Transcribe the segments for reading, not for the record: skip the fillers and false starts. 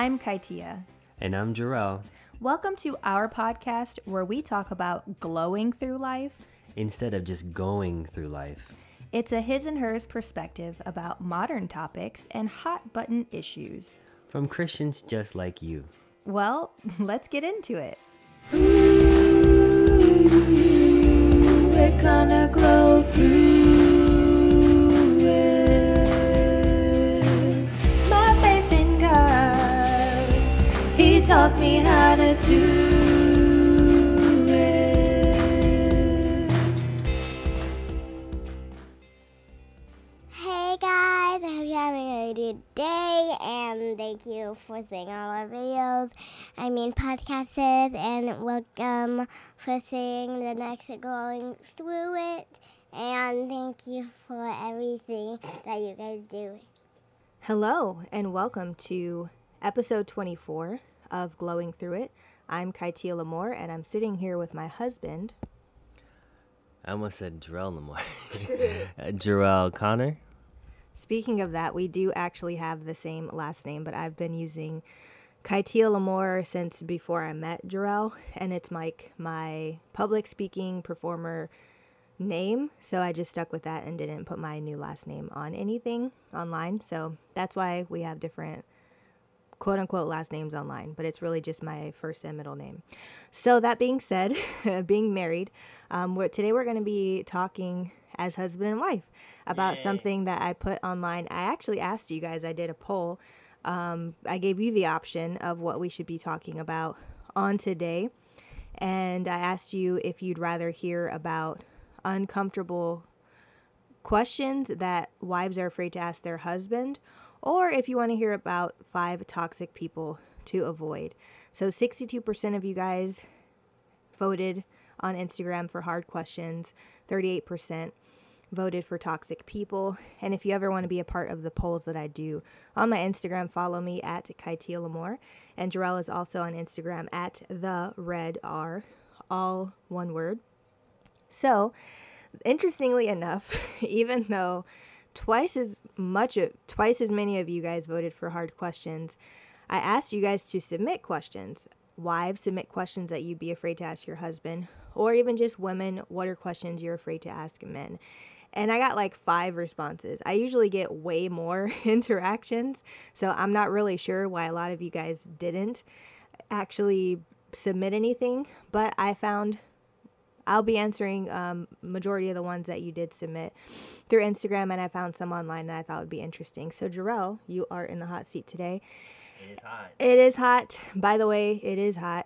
I'm Kytia. And I'm Jerrell. Welcome to our podcast where we talk about glowing through life instead of just going through life. It's a his and hers perspective about modern topics and hot button issues. From Christians just like you. Well, let's get into it. We're gonna glow through it. My faith in God, He taught me how to do it. Hey guys, I hope you're having a good day, and thank you for seeing all our videos, podcasts, and welcome for seeing the next Going Through It, and thank you for everything that you guys do. Hello, and welcome to episode 24 of Glowing Through It. I'm Kytia L'amour, and I'm sitting here with my husband. I almost said Jerrell L'amour. Jerrell Connor. Speaking of that, we do actually have the same last name, but I've been using Kytia L'amour since before I met Jerrell, and it's like my public speaking performer name, so I just stuck with that and didn't put my new last name on anything online, so that's why we have different quote-unquote last names online, but it's really just my first and middle name. So that being said, being married, today we're going to be talking as husband and wife about something that I put online. I actually asked you guys, I did a poll. I gave you the option of what we should be talking about on today, and I asked you if you'd rather hear about uncomfortable questions that wives are afraid to ask their husband, or if you want to hear about 5 toxic people to avoid. So 62% of you guys voted on Instagram for hard questions, 38% voted for toxic people. And if you ever want to be a part of the polls that I do on my Instagram, follow me at Kytia L'amour. And Jerrell is also on Instagram at the red R, all one word. So, interestingly enough, even though twice as many of you guys voted for hard questions, I asked you guys to submit questions. Wives, submit questions that you'd be afraid to ask your husband, or even just women, what are questions you're afraid to ask men? And I got like 5 responses. I usually get way more interactions, so I'm not really sure why a lot of you guys didn't actually submit anything, but I found I'll be answering majority of the ones that you did submit through Instagram, and I found some online that I thought would be interesting. So Jerrell, you are in the hot seat today. It is hot. It is hot. By the way, it is hot.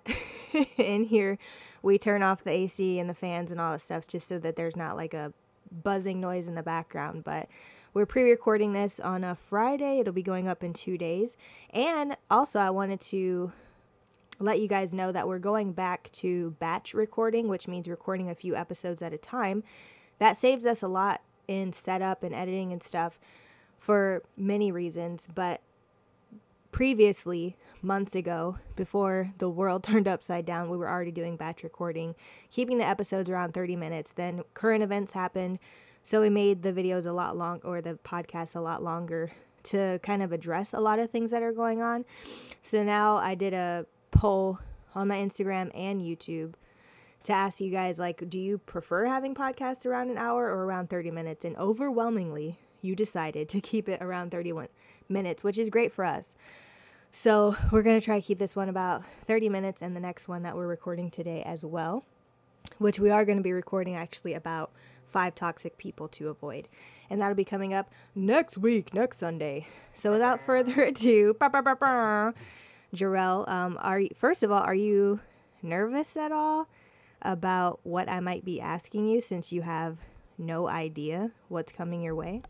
In here, we turn off the AC and the fans and all that stuff just so that there's not like a buzzing noise in the background. But we're pre-recording this on a Friday. It'll be going up in 2 days. And also, I wanted to let you guys know that we're going back to batch recording, which means recording a few episodes at a time. That saves us a lot in setup and editing and stuff for many reasons. But previously, months ago, before the world turned upside down, we were already doing batch recording, keeping the episodes around 30 minutes. Then current events happened, so we made the videos a lot long, or the podcast a lot longer, to kind of address a lot of things that are going on. So now I did a poll on my Instagram and YouTube to ask you guys, like, do you prefer having podcasts around an hour or around 30 minutes? And overwhelmingly, you decided to keep it around 31 minutes, which is great for us. So we're going to try to keep this one about 30 minutes, and the next one that we're recording today as well, which we are going to be recording actually about 5 toxic people to avoid. And that'll be coming up next week, next Sunday. So without further ado, Jerrell, first of all, are you nervous at all about what I might be asking you, since you have no idea what's coming your way?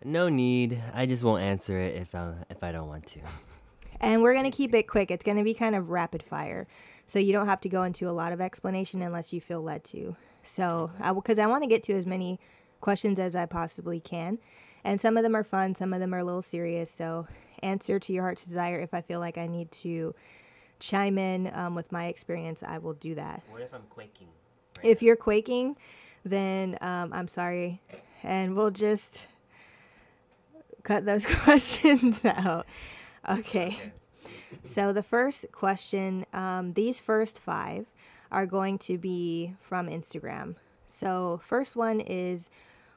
No need. I just won't answer it if I don't want to. And we're going to keep it quick. It's going to be kind of rapid fire, so you don't have to go into a lot of explanation unless you feel led to. So, because I want to get to as many questions as I possibly can. And some of them are fun, some of them are a little serious. So answer to your heart's desire. If I feel like I need to chime in with my experience, I will do that. What if I'm quaking? If you're quaking, then I'm sorry. And we'll just cut those questions out. Okay. So the first question, these first 5 are going to be from Instagram. So first one is,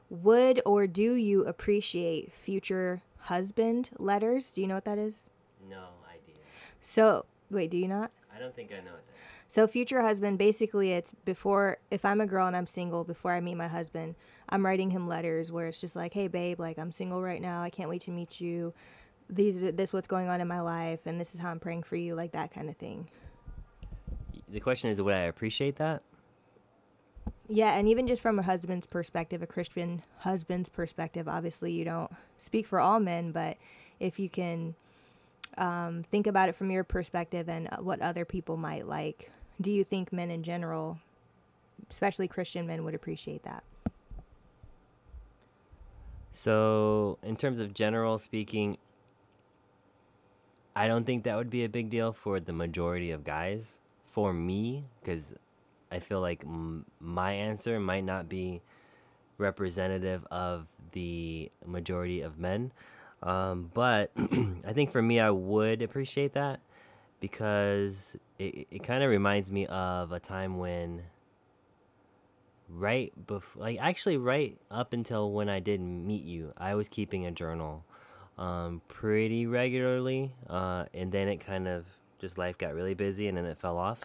would or do you appreciate future husband letters? Do you know what that is? No idea. So, wait, do you not? I don't think I know what that is. So future husband, basically it's before, if I'm a girl and I'm single, before I meet my husband, I'm writing him letters where it's just like, hey babe, like I'm single right now. I can't wait to meet you. This what's going on in my life, and this is how I'm praying for you, like that kind of thing. The question is, would I appreciate that? Yeah, and even just from a husband's perspective, a Christian husband's perspective, obviously you don't speak for all men, but if you can think about it from your perspective and what other people might like, do you think men in general, especially Christian men, would appreciate that? So, in terms of general speaking, I don't think that would be a big deal for the majority of guys. For me, because I feel like my answer might not be representative of the majority of men. But I think for me, I would appreciate that because it kind of reminds me of a time when right up until when I didn't meet you, I was keeping a journal pretty regularly, and then it kind of just life got really busy and then it fell off.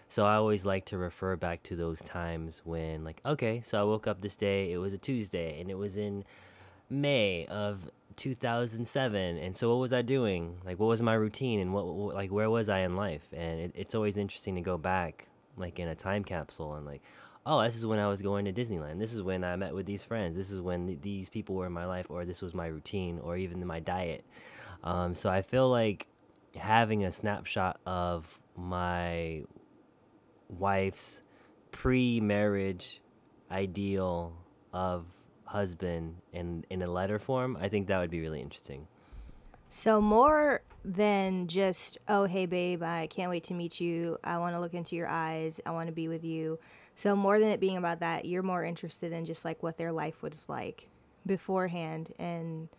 So I always like to refer back to those times when, like, okay, so I woke up this day, it was a Tuesday, and it was in May of 2007, and so what was I doing? Like, what was my routine, and what like, where was I in life? And it's always interesting to go back, like, in a time capsule, and like, oh, this is when I was going to Disneyland. This is when I met with these friends. This is when these people were in my life, or this was my routine, or even my diet. So I feel like having a snapshot of my wife's pre-marriage ideal of husband in a letter form, I think that would be really interesting. So more than just, oh, hey, babe, I can't wait to meet you. I want to look into your eyes. I want to be with you. So more than it being about that, you're more interested in just like what their life was like beforehand and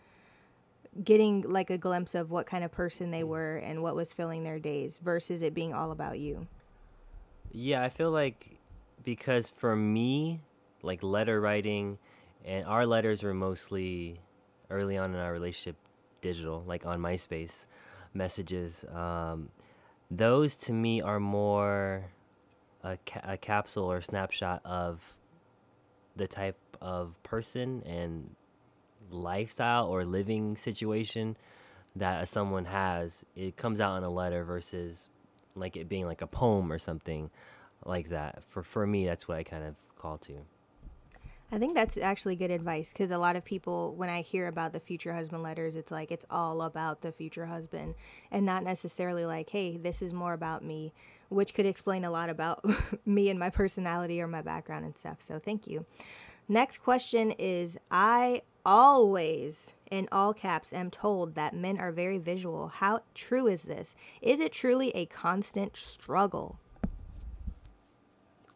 getting like a glimpse of what kind of person they were and what was filling their days versus it being all about you. Yeah, I feel like because for me, like letter writing, and our letters were mostly early on in our relationship digital, like on MySpace messages. Those to me are more a capsule or snapshot of the type of person and lifestyle or living situation that someone has. It comes out in a letter versus like it being like a poem or something like that. For me, that's what I kind of call to. I think that's actually good advice because a lot of people, when I hear about the future husband letters, it's like it's all about the future husband and not necessarily like, hey, this is more about me, which could explain a lot about me and my personality or my background and stuff. So thank you. Next question is, I always, in all caps, am told that men are very visual. How true is this? Is it truly a constant struggle?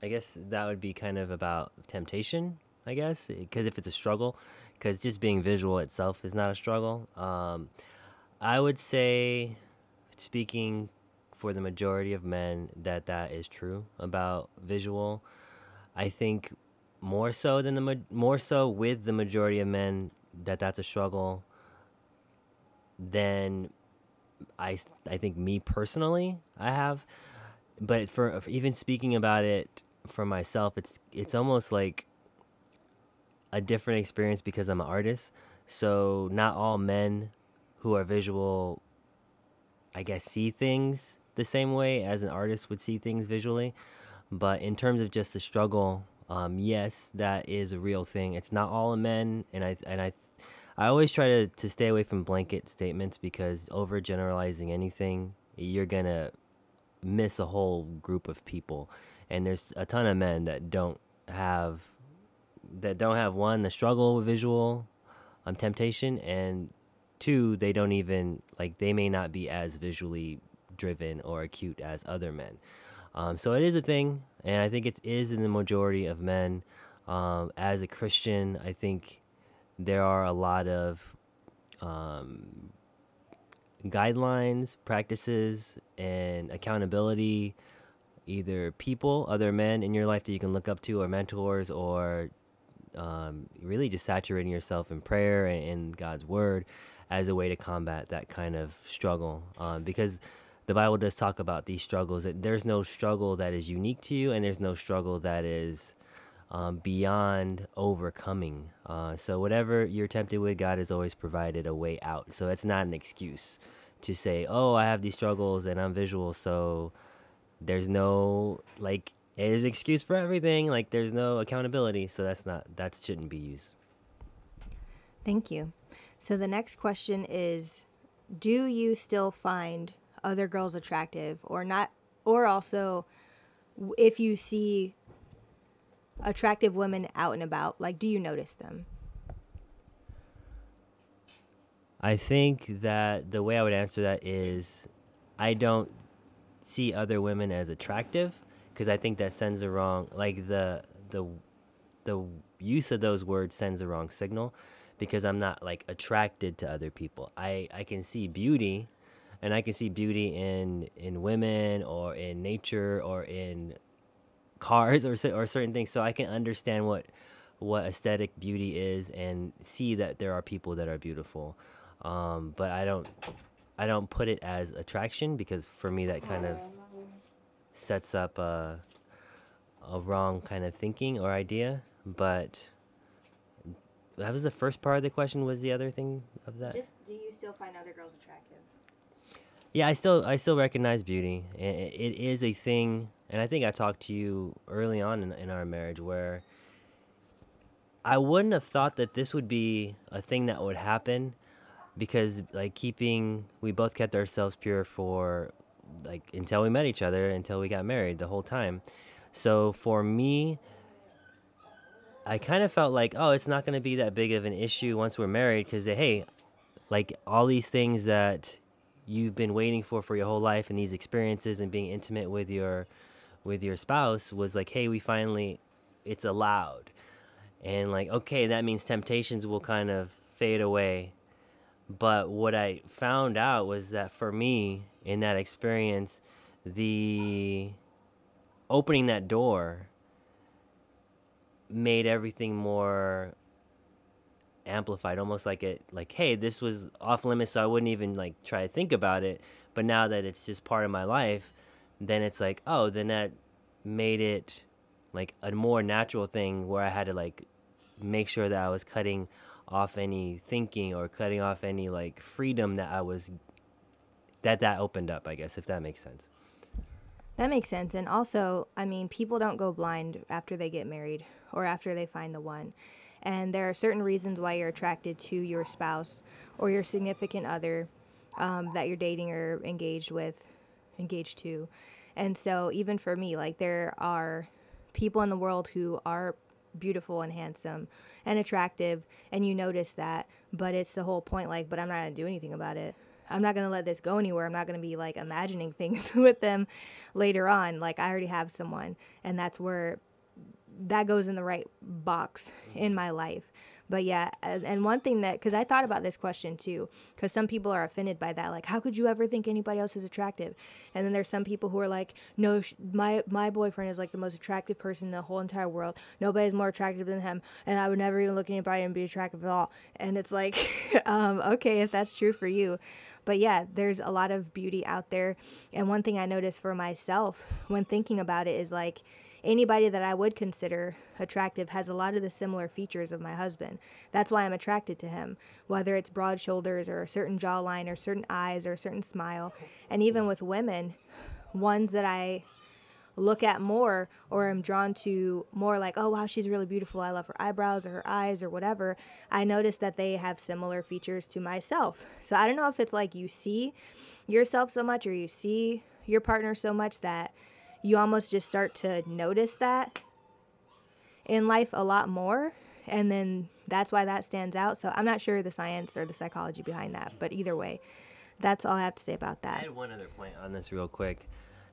I guess that would be kind of about temptation, I guess, because if it's a struggle, because just being visual itself is not a struggle. I would say, speaking for the majority of men, that is true about visual. I think more so with the majority of men that's a struggle than I think me personally I have. But for even speaking about it for myself, it's almost like a different experience because I'm an artist. So not all men who are visual, I guess, see things the same way as an artist would see things visually. But in terms of just the struggle, yes, that is a real thing. It's not all men, and I always try to stay away from blanket statements because overgeneralizing anything, you're gonna miss a whole group of people. And there's a ton of men that don't have one, the struggle with visual temptation, and two, they don't even they may not be as visually driven or acute as other men. So it is a thing, and I think it is in the majority of men. As a Christian, I think there are a lot of guidelines, practices, and accountability, either people, other men in your life that you can look up to, or mentors, or really just saturating yourself in prayer and God's word as a way to combat that kind of struggle. Because the Bible does talk about these struggles. That there's no struggle that is unique to you, and there's no struggle that is beyond overcoming. So whatever you're tempted with, God has always provided a way out. So it's not an excuse to say, oh, I have these struggles and I'm visual, so there's no, like, there's an excuse for everything. Like, there's no accountability. So that shouldn't be used. Thank you. So the next question is, do you still find other girls attractive or not? Or also, if you see attractive women out and about, like, do you notice them? I think that the way I would answer that is I don't see other women as attractive, because I think that sends the wrong, like, the use of those words sends the wrong signal, because I'm not, like, attracted to other people. I can see beauty, and I can see beauty in women or in nature or in cars or certain things. So I can understand what aesthetic beauty is and see that there are people that are beautiful. But I don't put it as attraction, because for me that kind of sets up a wrong kind of thinking or idea. But that was the first part of the question. Was the other thing of that? Just, do you still find other girls attractive? Yeah, I still recognize beauty. It is a thing, and I think I talked to you early on in our marriage where I wouldn't have thought that this would be a thing that would happen, because, like, we both kept ourselves pure for, like, until we met each other, until we got married, the whole time. So for me, I kind of felt like, oh, it's not going to be that big of an issue once we're married, because, hey, like, all these things that you've been waiting for your whole life, and these experiences and being intimate with your spouse was like, hey, it's allowed. And, like, okay, that means temptations will kind of fade away. But what I found out was that for me, in that experience, the opening that door made everything more amplified, almost like hey, this was off limits, so I wouldn't even, like, try to think about it. But now that it's just part of my life, then it's like, oh, then that made it, like, a more natural thing where I had to, like, make sure that I was cutting off any thinking or cutting off any, like, freedom that that opened up, I guess, if that makes sense. That makes sense. And also, I mean, people don't go blind after they get married or after they find the one. And there are certain reasons why you're attracted to your spouse or your significant other that you're dating or engaged to. And so even for me, like, there are people in the world who are beautiful and handsome and attractive, and you notice that, but it's the whole point, like, but I'm not going to do anything about it. I'm not going to let this go anywhere. I'm not going to be, like, imagining things with them later on. Like, I already have someone, and that's where that goes in the right box in my life. But yeah, and one thing that, because I thought about this question too, because some people are offended by that, like, how could you ever think anybody else is attractive? And then there's some people who are like, no, my boyfriend is, like, the most attractive person in the whole entire world. Nobody's more attractive than him, and I would never even look at anybody and be attractive at all. And it's like, okay, if that's true for you. But yeah, there's a lot of beauty out there. And one thing I noticed for myself when thinking about it is, like, anybody that I would consider attractive has a lot of the similar features of my husband. That's why I'm attracted to him, whether it's broad shoulders or a certain jawline or certain eyes or a certain smile. And even with women, ones that I look at more or am drawn to more, like, oh, wow, she's really beautiful, I love her eyebrows or her eyes or whatever, I notice that they have similar features to myself. So I don't know if it's like you see yourself so much or you see your partner so much that you almost just start to notice that in life a lot more, and then that's why that stands out. So I'm not sure the science or the psychology behind that, but either way, that's all I have to say about that. I had one other point on this real quick,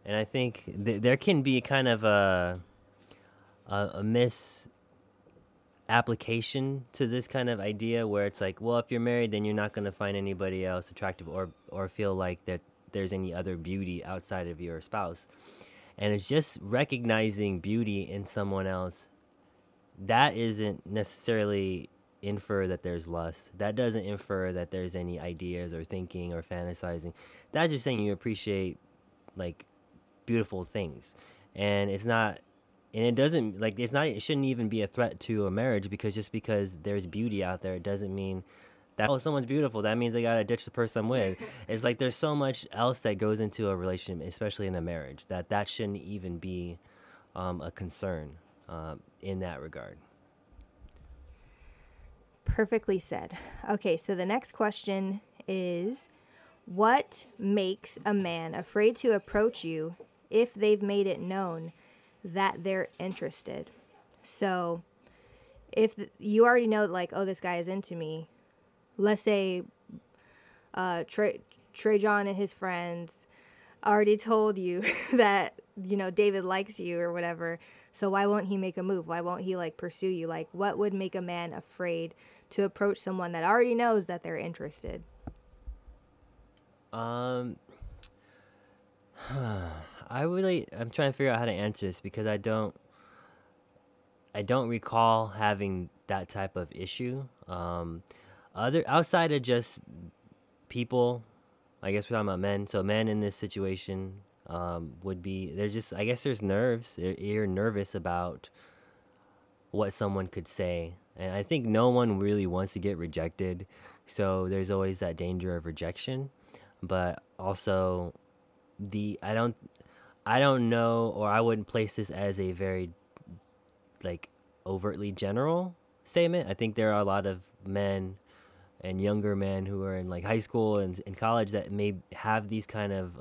and I think there can be kind of a application to this kind of idea where it's like, well, if you're married, then you're not going to find anybody else attractive or feel like that there's any other beauty outside of your spouse. And it's just recognizing beauty in someone else. That isn't necessarily infer that there's lust. That doesn't infer that there's any ideas or thinking or fantasizing. That's just saying you appreciate like beautiful things. And it's not, and it doesn't, like, it's not, it shouldn't even be a threat to a marriage, because just because there's beauty out there, it doesn't mean that, oh, someone's beautiful, that means they gotta ditch the person I'm with. It's like there's so much else that goes into a relationship, especially in a marriage, that shouldn't even be a concern in that regard. Perfectly said. Okay, so the next question is, what makes a man afraid to approach you if they've made it known that they're interested? So if you already know, like, oh, this guy is into me, let's say Trey John and his friends already told you that, you know, David likes you or whatever, so why won't he make a move? Why won't he, like, pursue you? Like, what would make a man afraid to approach someone that already knows that they're interested? I'm trying to figure out how to answer this, because I don't recall having that type of issue. Outside of just people, I guess we're talking about men. So men in this situation would be, they're just, I guess there's nerves. You're nervous about what someone could say. And I think no one really wants to get rejected. So there's always that danger of rejection. But also I don't know, or I wouldn't place this as a very, like, overtly general statement. I think there are a lot of men and younger men who are in, like, high school and in college that may have these kind of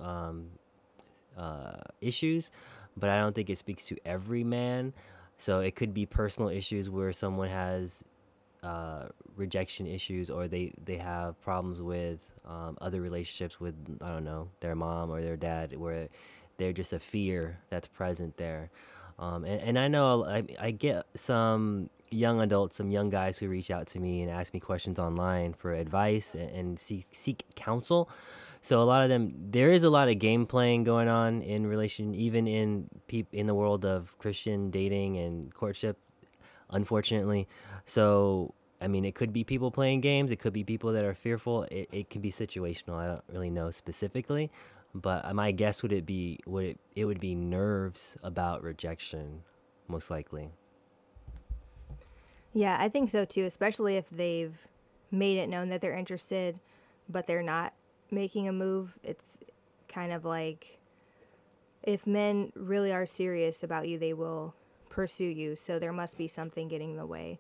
issues, but I don't think it speaks to every man. So it could be personal issues where someone has rejection issues, or they have problems with other relationships with, I don't know, their mom or their dad, where they're just a fear that's present there. And I know I get some young adults, some young guys who reach out to me and ask me questions online for advice and seek counsel. So a lot of them, there is a lot of game playing going on in relation, even in the world of Christian dating and courtship, unfortunately. So, I mean, it could be people playing games. It could be people that are fearful. It can be situational. I don't really know specifically, but my guess would be nerves about rejection, most likely. Yeah, I think so too, especially if they've made it known that they're interested, but they're not making a move. It's kind of like, if men really are serious about you, they will pursue you. So there must be something getting in the way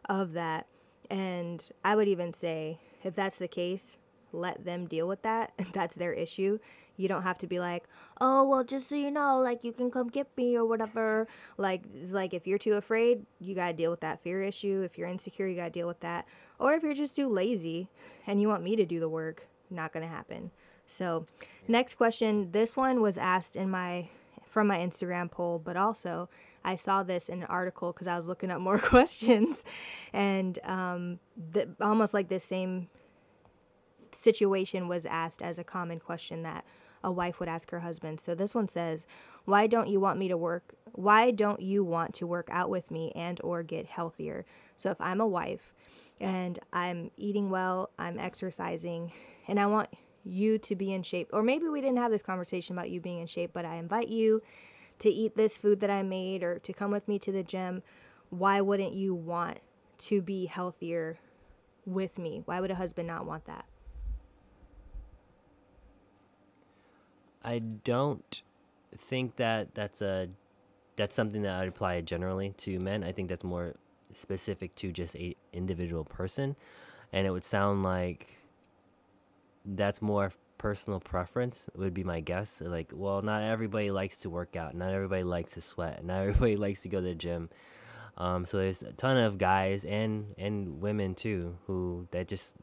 of that. And I would even say, if that's the case, let them deal with that. That's their issue. You don't have to be like, oh, well, just so you know, like, you can come get me or whatever. Like, it's like, if you're too afraid, you got to deal with that fear issue. If you're insecure, you got to deal with that. Or if you're just too lazy and you want me to do the work, not going to happen. So next question. This one was asked from my Instagram poll, but also I saw this in an article because I was looking up more questions, and almost like this same situation was asked as a common question that a wife would ask her husband. So this one says, why don't you want to work out with me and or get healthier? So if I'm a wife and I'm eating well, I'm exercising, and I want you to be in shape, or maybe we didn't have this conversation about you being in shape, but I invite you to eat this food that I made or to come with me to the gym, why wouldn't you want to be healthier with me? Why would a husband not want that? I don't think that's something that I would apply generally to men. I think that's more specific to just a individual person, and it would sound like that's more personal preference, would be my guess. Like, well, not everybody likes to work out, not everybody likes to sweat, not everybody likes to go to the gym. So there's a ton of guys and women too who that's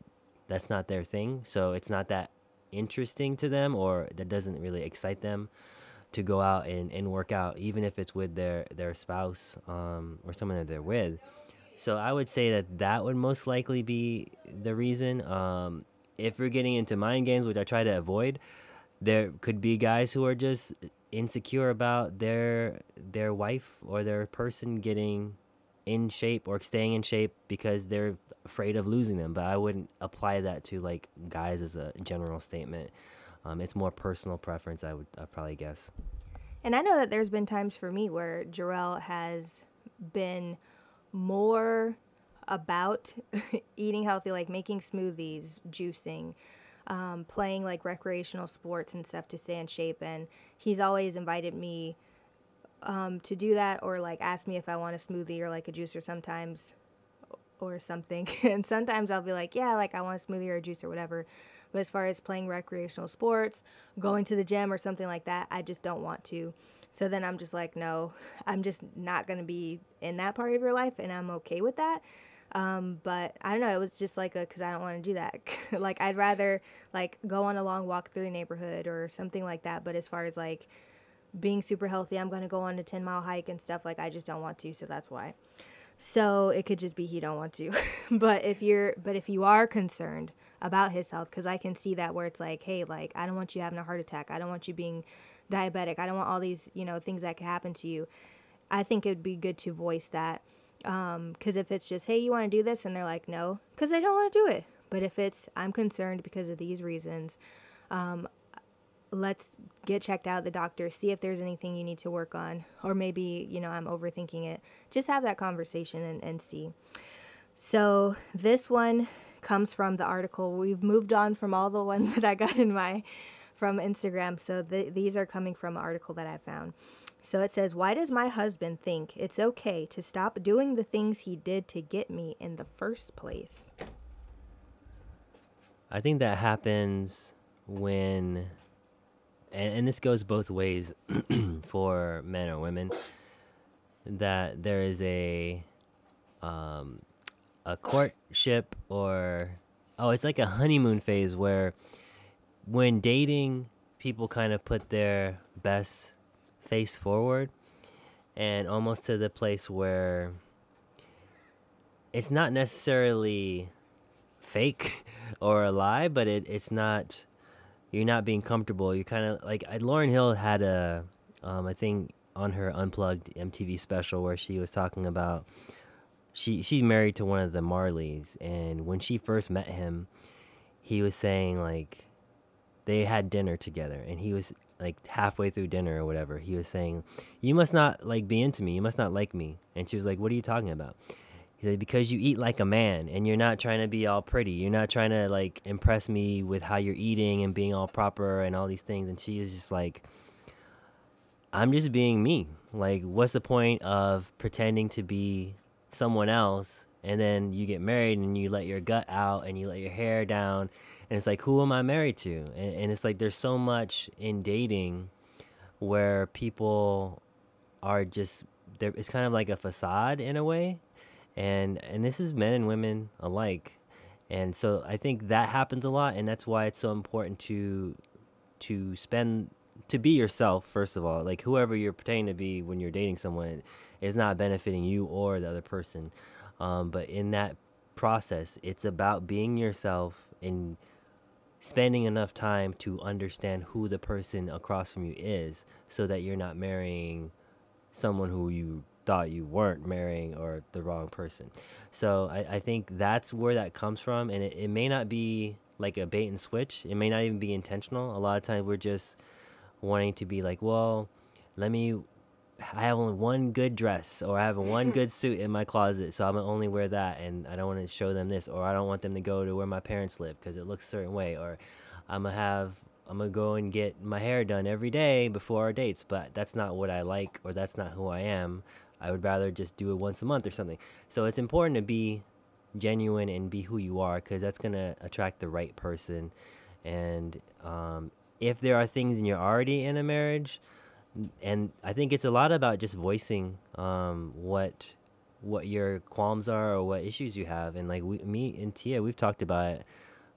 not their thing. So it's not that interesting to them, or that doesn't really excite them to go out and work out, even if it's with their spouse or someone that they're with. So I would say that that would most likely be the reason. If we're getting into mind games, which I try to avoid, there could be guys who are just insecure about their wife or their person getting in shape or staying in shape because they're afraid of losing them. But I wouldn't apply that to like guys as a general statement. It's more personal preference, I'd probably guess. And I know that there's been times for me where Jerrell has been more about eating healthy, like making smoothies, juicing, playing like recreational sports and stuff to stay in shape. And he's always invited me to do that, or like ask me if I want a smoothie or like a juicer sometimes or something. And sometimes I'll be like, yeah, like I want a smoothie or a juice or whatever. But as far as playing recreational sports, going to the gym or something like that, I just don't want to. So then I'm just like, no, I'm just not going to be in that part of your life, and I'm okay with that. But I don't know, it was just like because I don't want to do that. Like I'd rather like go on a long walk through the neighborhood or something like that. But as far as like being super healthy, I'm going to go on a 10-mile hike and stuff, like I just don't want to. So that's why. So it could just be he don't want to. But if you are concerned about his health, because I can see that where it's like, hey, like I don't want you having a heart attack. I don't want you being diabetic. I don't want all these, things that could happen to you. I think it would be good to voice that. Because if it's just, hey, you want to do this? And they're like, no, because they don't want to do it. But if it's, I'm concerned because of these reasons, let's get checked out at the doctor, see if there's anything you need to work on. Or maybe, I'm overthinking it. Just have that conversation and see. So this one comes from the article. We've moved on from all the ones that I got from Instagram. So these are coming from an article that I found. So it says, why does my husband think it's okay to stop doing the things he did to get me in the first place? I think that happens when, and this goes both ways for men or women, that there is a courtship it's like a honeymoon phase where when dating, people kind of put their best face forward, and almost to the place where it's not necessarily fake or a lie, but it's not, you're not being comfortable. You kind of like, Lauryn Hill had a thing on her Unplugged MTV special where she was talking about she's married to one of the Marleys, and when she first met him, he was saying like they had dinner together, and he was like halfway through dinner or whatever, he was saying, you must not like be into me, you must not like me. And she was like, what are you talking about? He said, because you eat like a man and you're not trying to be all pretty, you're not trying to like impress me with how you're eating and being all proper and all these things. And she is just like, I'm just being me. Like, what's the point of pretending to be someone else, and then you get married and you let your gut out and you let your hair down, and it's like, who am I married to? And it's like, there's so much in dating where people are just there. It's kind of like a facade in a way, and this is men and women alike. And so I think that happens a lot, and that's why it's so important to be yourself, first of all. Like, whoever you're pretending to be when you're dating someone is not benefiting you or the other person. But in that process, it's about being yourself and spending enough time to understand who the person across from you is, so that you're not marrying someone who you thought you weren't marrying, or the wrong person. So I think that's where that comes from. And it may not be like a bait and switch. It may not even be intentional. A lot of times we're just wanting to be like, well, I have only one good dress, or I have one good suit in my closet, so I'm gonna only wear that, and I don't want to show them this, or I don't want them to go to where my parents live because it looks a certain way, or I'm gonna go and get my hair done every day before our dates, but that's not what I like, or that's not who I am. I would rather just do it once a month or something. So it's important to be genuine and be who you are, because that's gonna attract the right person. And if there are things and you're already in a marriage, and I think it's a lot about just voicing what your qualms are or what issues you have. And like me and Tia, we've talked about it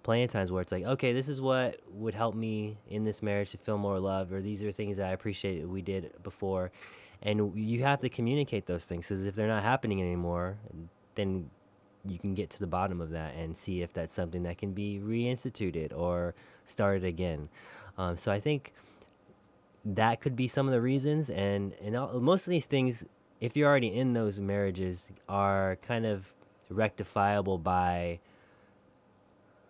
plenty of times where it's like, okay, this is what would help me in this marriage to feel more loved, or these are things that I appreciate we did before. And you have to communicate those things, because if they're not happening anymore, then you can get to the bottom of that and see if that's something that can be reinstituted or started again. So I think that could be some of the reasons. And most of these things, if you're already in those marriages, are kind of rectifiable by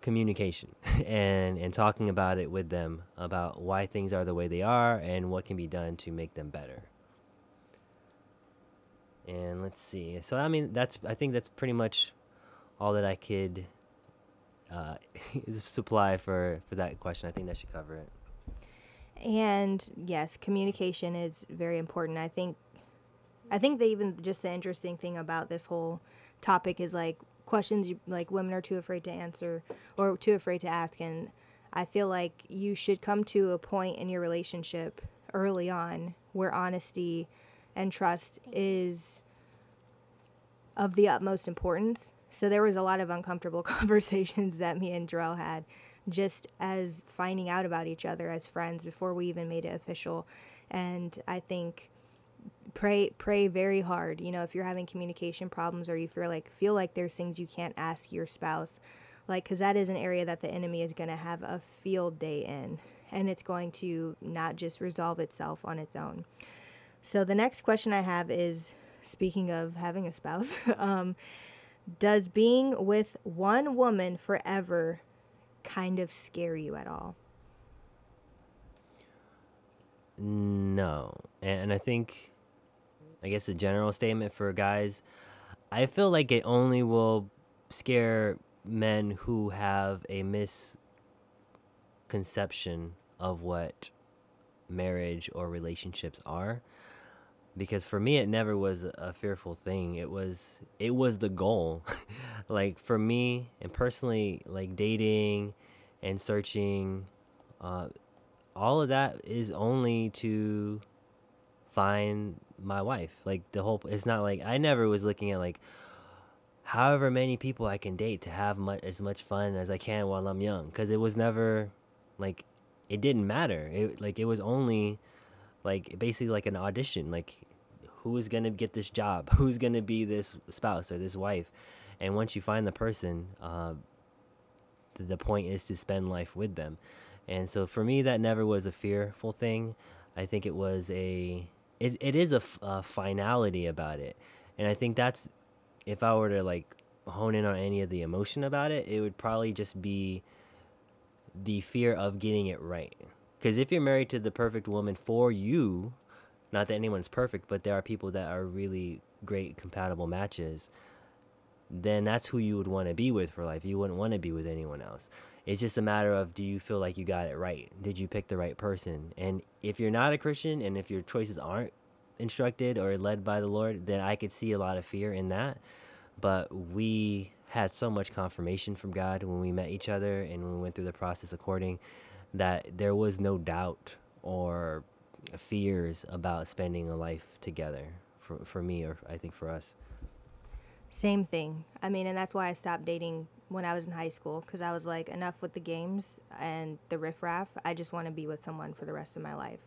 communication and talking about it with them, about why things are the way they are and what can be done to make them better. And let's see. So I mean, I think that's pretty much all that I could supply for that question. I think that should cover it. And yes, communication is very important. I think that even just the interesting thing about this whole topic is like questions like women are too afraid to answer or too afraid to ask. And I feel like you should come to a point in your relationship early on where honesty and trust is of the utmost importance. So there was a lot of uncomfortable conversations that me and Jerrell had just as finding out about each other as friends before we even made it official. And I think pray very hard. You know, if you're having communication problems or you feel like there's things you can't ask your spouse, like, because that is an area that the enemy is going to have a field day in, and it's going to not just resolve itself on its own. So the next question I have is, speaking of having a spouse, does being with one woman forever kind of scare you at all? No. And I think, I guess a general statement for guys, I feel like it only will scare men who have a misconception of what marriage or relationships are. Because for me, it never was a fearful thing. It was the goal. Like for me, and personally, like dating and searching, all of that is only to find my wife. Like it's not like I never was looking at like however many people I can date to have as much fun as I can while I'm young. Because it was never like, it didn't matter. It was only like basically like an audition, like who is going to get this job, who's going to be this spouse or this wife. And once you find the person, the point is to spend life with them. And so for me, that never was a fearful thing. I think it was it is a finality about it. And I think that's, if I were to like hone in on any of the emotion about it, it would probably just be the fear of getting it right. Because if you're married to the perfect woman for you, not that anyone's perfect, but there are people that are really great compatible matches, then that's who you would want to be with for life. You wouldn't want to be with anyone else. It's just a matter of, do you feel like you got it right? Did you pick the right person? And if you're not a Christian and if your choices aren't instructed or led by the Lord, then I could see a lot of fear in that. But we had so much confirmation from God when we met each other and when we went through the process of courting, that there was no doubt or fears about spending a life together for me, or I think for us. Same thing. I mean, and that's why I stopped dating when I was in high school, because I was like, enough with the games and the riffraff. I just want to be with someone for the rest of my life.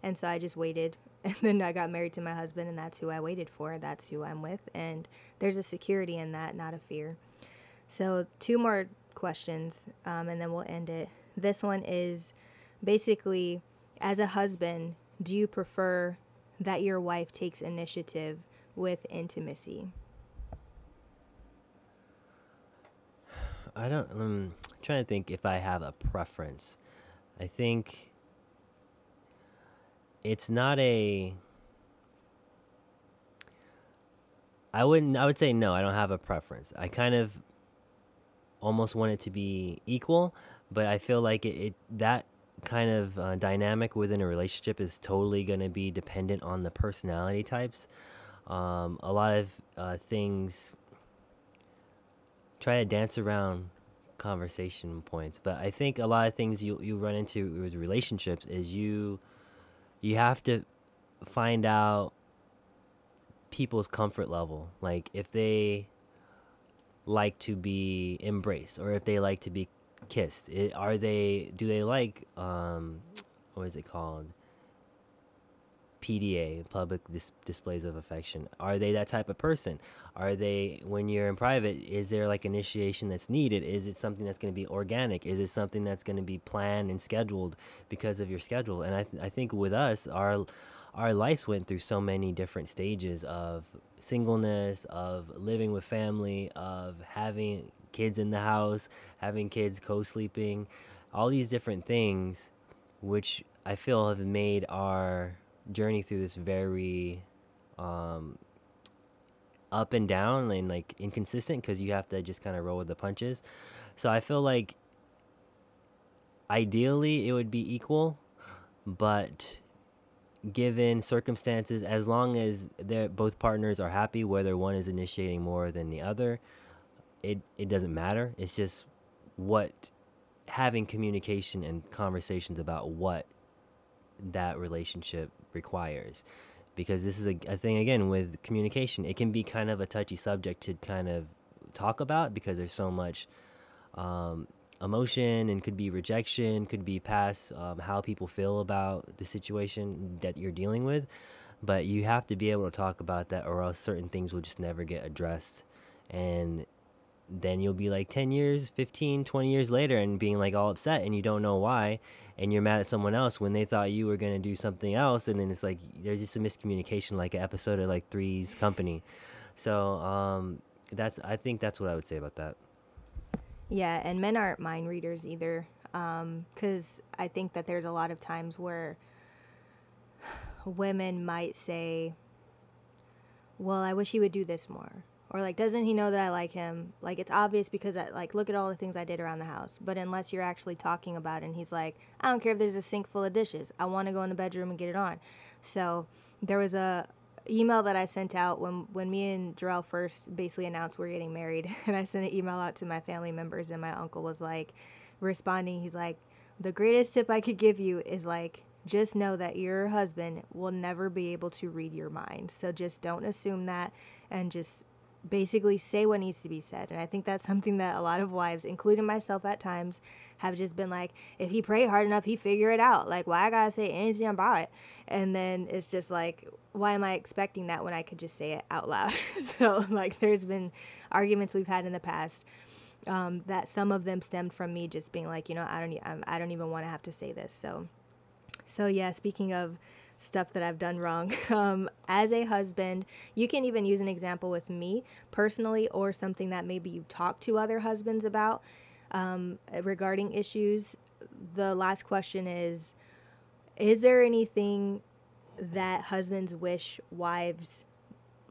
And so I just waited, and then I got married to my husband, and that's who I waited for. That's who I'm with, and there's a security in that, not a fear. So 2 more questions, and then we'll end it. This one is basically, as a husband, do you prefer that your wife takes initiative with intimacy? I'm trying to think if I have a preference. I think it's not I would say no, I don't have a preference. I kind of almost want it to be equal, but I feel like that kind of dynamic within a relationship is totally going to be dependent on the personality types. A lot of things try to dance around conversation points, but I think a lot of things you run into with relationships is you have to find out people's comfort level. Like if they like to be embraced or if they like to be kissed. Do they like what is it called? PDA, public displays of affection? Are they that type of person? Are they, when you're in private, is there like initiation that's needed? Is it something that's going to be organic? Is it something that's going to be planned and scheduled because of your schedule? And I think with us, our lives went through so many different stages of singleness, of living with family, of having kids in the house, having kids co-sleeping, all these different things, which I feel have made our journey through this very up and down and like inconsistent, because you have to just kind of roll with the punches. So I feel like ideally it would be equal, but given circumstances, as long as both partners are happy, whether one is initiating more than the other, it doesn't matter. It's just what having communication and conversations about what that relationship requires, because this is a thing again with communication. It can be kind of a touchy subject to kind of talk about, because there's so much emotion, and could be rejection, could be past how people feel about the situation that you're dealing with. But you have to be able to talk about that, or else certain things will just never get addressed. And then you'll be like 10 years, 15, 20 years later and being like all upset, and you don't know why, and you're mad at someone else when they thought you were going to do something else. And then it's like there's just a miscommunication, like an episode of like Three's Company. So I think that's what I would say about that. Yeah, and men aren't mind readers either, because I think that there's a lot of times where women might say, well, I wish he would do this more. Or like, doesn't he know that I like him? Like, it's obvious because look at all the things I did around the house. But unless you're actually talking about it, and he's like, I don't care if there's a sink full of dishes. I want to go in the bedroom and get it on. So there was a email that I sent out when me and Jerrell first basically announced we're getting married. And I sent an email out to my family members, and my uncle was like responding. He's like, the greatest tip I could give you is like, just know that your husband will never be able to read your mind. So just don't assume that, and just basically say what needs to be said. And I think that's something that a lot of wives, including myself at times, have just been like, if he prayed hard enough, he figure it out. Like, why I gotta say anything about it? And then it's just like, why am I expecting that when I could just say it out loud? So like, there's been arguments we've had in the past that some of them stemmed from me just being like, I don't even want to have to say this. So yeah, speaking of stuff that I've done wrong, as a husband, you can even use an example with me personally, or something that maybe you've talked to other husbands about regarding issues. The last question is there anything that husbands wish wives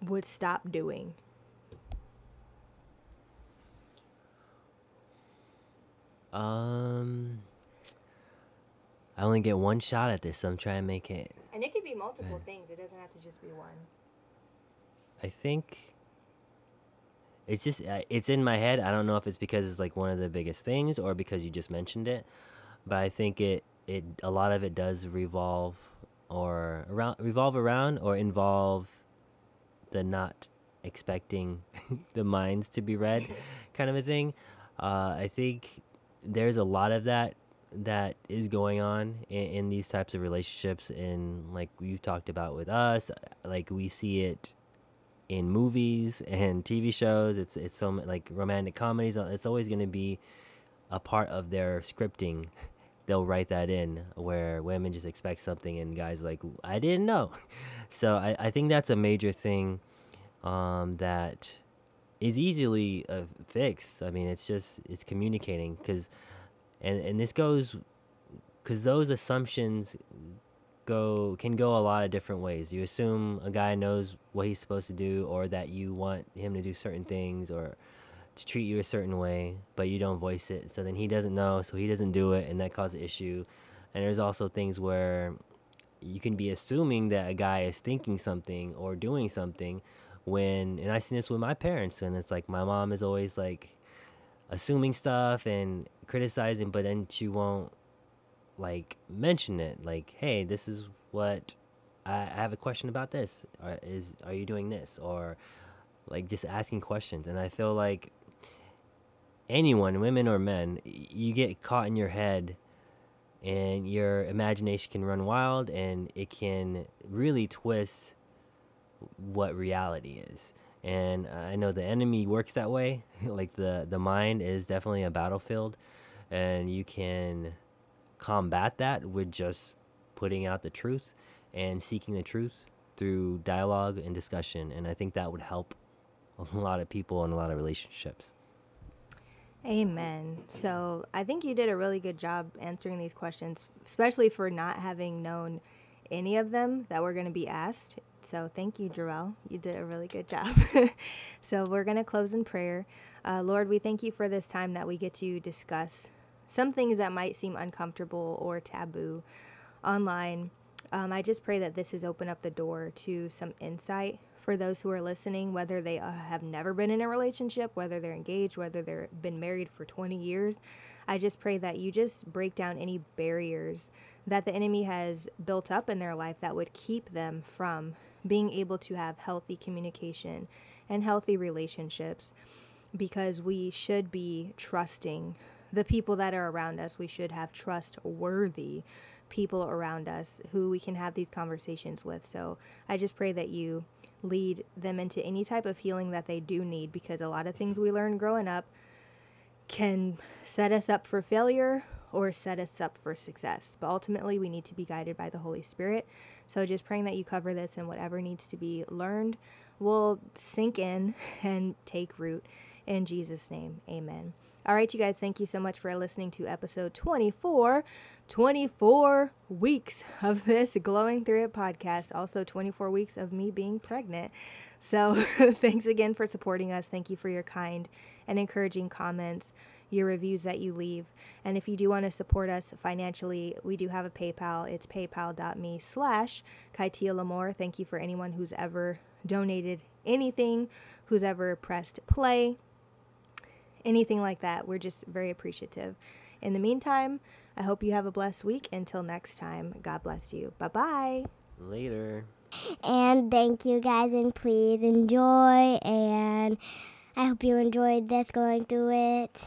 would stop doing? I only get one shot at this, so I'm trying to make it. And it could be multiple things. It doesn't have to just be one. I think it's just, it's in my head. I don't know if it's because it's like one of the biggest things, or because you just mentioned it. But I think a lot of it does revolve around or involve the not expecting the minds to be read kind of a thing. I think there's a lot of that is going on in these types of relationships, and like you talked about with us, like we see it in movies and TV shows. It's so like romantic comedies. It's always going to be a part of their scripting. They'll write that in where women just expect something and guys like, I didn't know. So I think that's a major thing that is easily fixed. I mean, it's communicating, because and this goes, because those assumptions can go a lot of different ways. You assume a guy knows what he's supposed to do, or that you want him to do certain things, or to treat you a certain way, but you don't voice it. So then he doesn't know, so he doesn't do it, and that causes an issue. And there's also things where you can be assuming that a guy is thinking something or doing something and I've seen this with my parents, and it's like my mom is always like assuming stuff and criticizing, but then she won't like mention it, like, hey, this is what I have a question about this, are you doing this, or like just asking questions. And I feel like anyone, women or men, you get caught in your head and your imagination can run wild, and it can really twist what reality is. And I know the enemy works that way. Like the mind is definitely a battlefield, and you can combat that with just putting out the truth and seeking the truth through dialogue and discussion. And I think that would help a lot of people and a lot of relationships. Amen. So I think you did a really good job answering these questions, especially for not having known any of them that were going to be asked. So thank you, Jerrell. You did a really good job. So we're going to close in prayer. Lord, we thank you for this time that we get to discuss some things that might seem uncomfortable or taboo online. I just pray that this has opened up the door to some insight for those who are listening, whether they have never been in a relationship, whether they're engaged, whether they've been married for 20 years. I just pray that you just break down any barriers that the enemy has built up in their life that would keep them from being able to have healthy communication and healthy relationships, because we should be trusting the people that are around us. We should have trustworthy people around us who we can have these conversations with. So I just pray that you lead them into any type of healing that they do need, because a lot of things we learn growing up can set us up for failure or set us up for success. But ultimately, we need to be guided by the Holy Spirit. So just praying that you cover this, and whatever needs to be learned will sink in and take root. In Jesus' name, amen. All right, you guys, thank you so much for listening to episode 24. 24 weeks of this Glowing Through It podcast. Also 24 weeks of me being pregnant. So thanks again for supporting us. Thank you for your kind and encouraging comments, your reviews that you leave. And if you do want to support us financially, we do have a PayPal. It's paypal.me/Kytia L'amour. Thank you for anyone who's ever donated anything, who's ever pressed play, anything like that. We're just very appreciative. In the meantime, I hope you have a blessed week. Until next time, God bless you. Bye-bye. Later. And thank you guys, and please enjoy, and I hope you enjoyed this Going Through It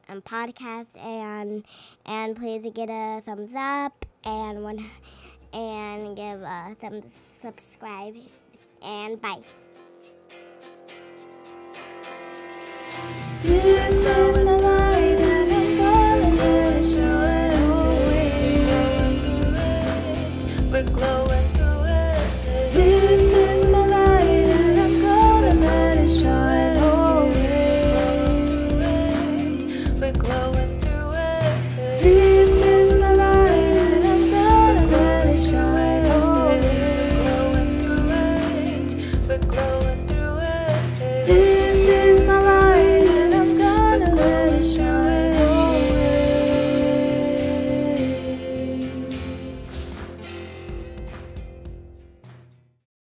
podcast, and please give a thumbs up and give some subscribe, and bye. You so